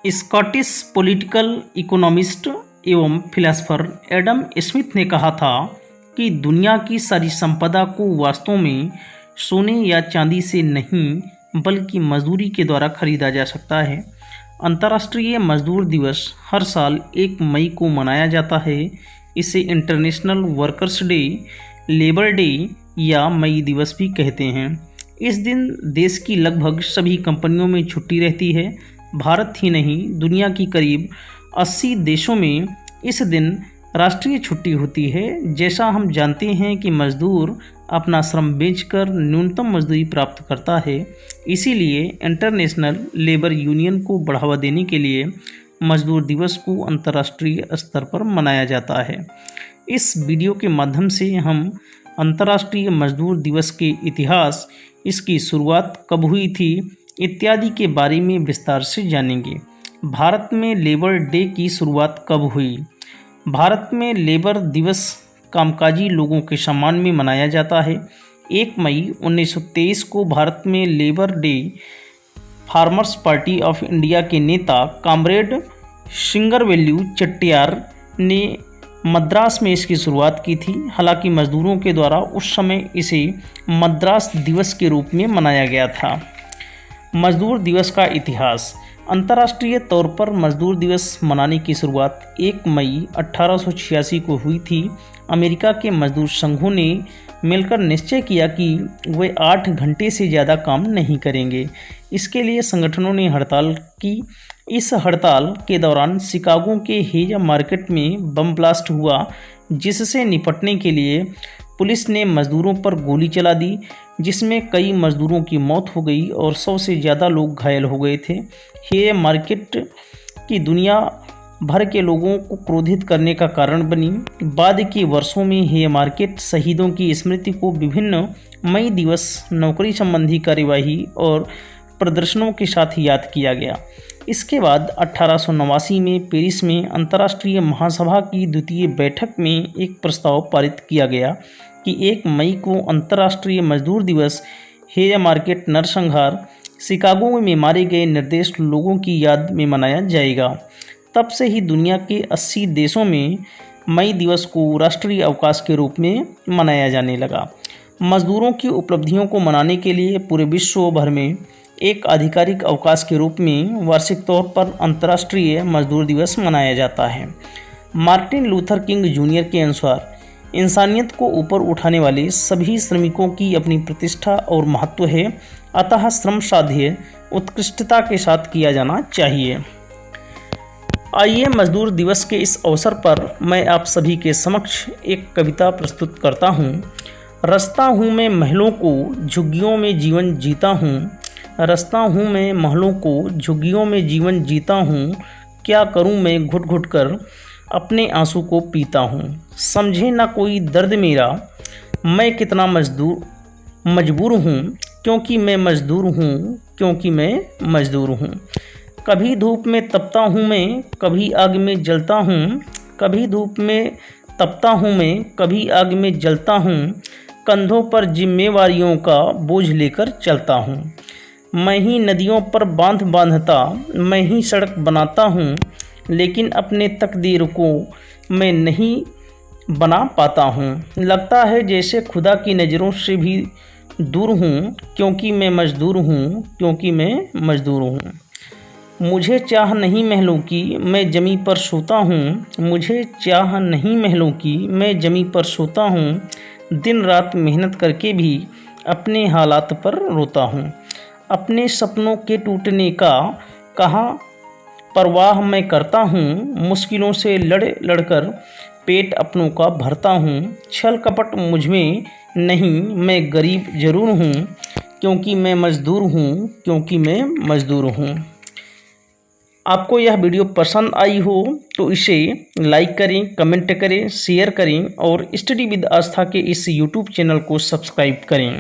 Scottish political economist एवं philosopher Adam Smith ने कहा था कि दुनिया की सारी संपदा को वास्तव में सोने या चांदी से नहीं बल्कि मजदूरी के द्वारा खरीदा जा सकता है। अंतर्राष्ट्रीय मजदूर दिवस हर साल 1 मई को मनाया जाता है। इसे international workers day, labour day या मई दिवस भी कहते हैं। इस दिन देश की लगभग सभी कंपनियों में छुट्टी रहती है। भारत ही नहीं, दुनिया की करीब 80 देशों में इस दिन राष्ट्रीय छुट्टी होती है। जैसा हम जानते हैं कि मजदूर अपना श्रम बेचकर न्यूनतम मजदूरी प्राप्त करता है, इसीलिए इंटरनेशनल लेबर यूनियन को बढ़ावा देने के लिए मजदूर दिवस को अंतर्राष्ट्रीय स्तर पर मनाया जाता है। इस वीडियो के माध्यम से हम अंतर्राष्ट्रीय मजदूर दिवस के इतिहास, इसकी शुरुआत कब हुई थी इत्यादि के बारे में विस्तार से जानेंगे। भारत में लेबर डे की शुरुआत कब हुई? भारत में लेबर दिवस कामकाजी लोगों के सम्मान में मनाया जाता है। 1 मई 1923 को भारत में labour day farmers party of India के नेता कॉमरेड सिंगरवेल्यू चेट्टियार ने मद्रास में इसकी शुरुआत की थी। हालांकि मजदूरों के द्वारा उस समय इसे मद्रास दिवस के रूप में मनाया गया था। मजदूर दिवस का इतिहास। अंतर्राष्ट्रीय तौर पर मजदूर दिवस मनाने की शुरुआत 1 मई 1886 को हुई थी। अमेरिका के मजदूर संघों ने मिलकर निश्चय किया कि वे 8 घंटे से ज़्यादा काम नहीं करेंगे। इसके लिए संगठनों ने हड़ताल की। इस हड़ताल के दौरान शिकागो के हेजा मार्केट में बम ब्लास्ट हुआ, जिससे निपटने के लिए पुलिस ने मजदूरों पर गोली चला दी, जिसमें कई मजदूरों की मौत हो गई और 100 से ज़्यादा लोग घायल हो गए थे। हेजा मार्केट की दुनिया भर के लोगों को क्रोधित करने का कारण बनी। बाद के वर्षों में हेजा मार्केट शहीदों की स्मृति को विभिन्न मई दिवस, नौकरी संबंधी कार्यवाही और प्रदर्शनों के साथ याद किया गया। इसके बाद 1889 में पेरिस में अंतर्राष्ट्रीय महासभा की द्वितीय बैठक में एक प्रस्ताव पारित किया गया कि 1 मई को अंतर्राष्ट्रीय मजदूर दिवस हेजा मार्केट नरसंहार, शिकागो में मारे गए निर्दोष लोगों की याद में मनाया जाएगा। तब से ही दुनिया के 80 देशों में मई दिवस को राष्ट्रीय अवकाश के रूप में मनाया जाने लगा। मजदूरों की उपलब्धियों को मनाने के लिए पूरे विश्व भर में एक आधिकारिक अवकाश के रूप में वार्षिक तौर पर अंतर्राष्ट्रीय मजदूर दिवस मनाया जाता है। मार्टिन लूथर किंग जूनियर के अनुसार इंसानियत को ऊपर उठाने वाले सभी श्रमिकों की अपनी प्रतिष्ठा और महत्व है, अतः श्रम साध्य उत्कृष्टता के साथ किया जाना चाहिए। आइए मजदूर दिवस के इस अवसर पर मैं आप सभी के समक्ष एक कविता प्रस्तुत करता हूँ। रचता हूँ मैं महलों को, झुग्गियों में जीवन जीता हूँ। रचता हूँ मैं महलों को, झुग्गियों में जीवन जीता हूँ। क्या करूँ मैं घुट घुट कर अपने आंसू को पीता हूँ। समझे ना कोई दर्द मेरा, मैं कितना मजबूर हूँ, क्योंकि मैं मजदूर हूँ, क्योंकि मैं मजदूर हूँ। कभी धूप में तपता हूँ मैं, कभी आग में जलता हूँ। कभी धूप में तपता हूँ मैं, कभी आग में जलता हूँ। कंधों पर जिम्मेवारियों का बोझ लेकर चलता हूँ। मैं ही नदियों पर बांध बांधता, मैं ही सड़क बनाता हूँ, लेकिन अपने तकदीर को मैं नहीं बना पाता हूँ। लगता है जैसे खुदा की नज़रों से भी दूर हूँ, क्योंकि मैं मजदूर हूँ, क्योंकि मैं मजदूर हूँ। मुझे चाह नहीं महलों की, मैं ज़मीं पर सोता हूँ। मुझे चाह नहीं महलों की, मैं ज़मीं पर सोता हूँ। दिन रात मेहनत करके भी अपने हालात पर रोता हूँ। अपने सपनों के टूटने का कहाँ परवाह मैं करता हूँ। मुश्किलों से लड़कर पेट अपनों का भरता हूँ। छल कपट मुझ में नहीं, मैं गरीब ज़रूर हूँ, क्योंकि मैं मजदूर हूँ, क्योंकि मैं मजदूर हूँ। आपको यह वीडियो पसंद आई हो तो इसे लाइक करें, कमेंट करें, शेयर करें और स्टडी विद आस्था के इस यूट्यूब चैनल को सब्सक्राइब करें।